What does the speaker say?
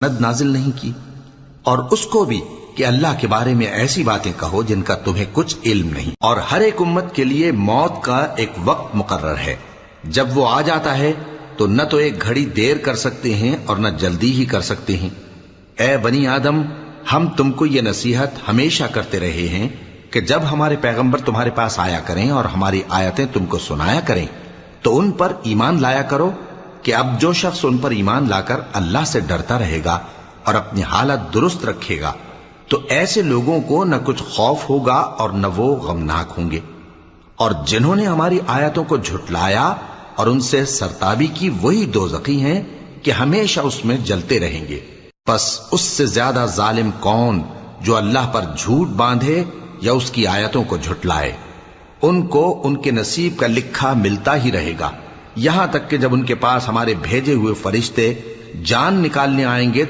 ند نازل نہیں کی، اور اس کو بھی کہ اللہ کے بارے میں ایسی باتیں کہو جن کا تمہیں کچھ علم نہیں، اور ہر ایک امت کے لیے موت کا ایک وقت مقرر ہے، جب وہ آ جاتا ہے تو نہ تو ایک گھڑی دیر کر سکتے ہیں اور نہ جلدی ہی کر سکتے ہیں۔ اے بنی آدم، ہم تم کو یہ نصیحت ہمیشہ کرتے رہے ہیں کہ جب ہمارے پیغمبر تمہارے پاس آیا کریں اور ہماری آیتیں تم کو سنایا کریں تو ان پر ایمان لایا کرو، کہ اب جو شخص ان پر ایمان لا کر اللہ سے ڈرتا رہے گا اور اپنی حالت درست رکھے گا تو ایسے لوگوں کو نہ کچھ خوف ہوگا اور نہ وہ غمناک ہوں گے، اور جنہوں نے ہماری آیتوں کو جھٹلایا اور ان سے سرتابی کی وہی دوزخی ہیں کہ ہمیشہ اس میں جلتے رہیں گے۔ پس اس سے زیادہ ظالم کون جو اللہ پر جھوٹ باندھے یا اس کی آیتوں کو جھٹلائے؟ ان کو ان کے نصیب کا لکھا ملتا ہی رہے گا، یہاں تک کہ جب ان کے پاس ہمارے بھیجے ہوئے فرشتے جان نکالنے آئیں گے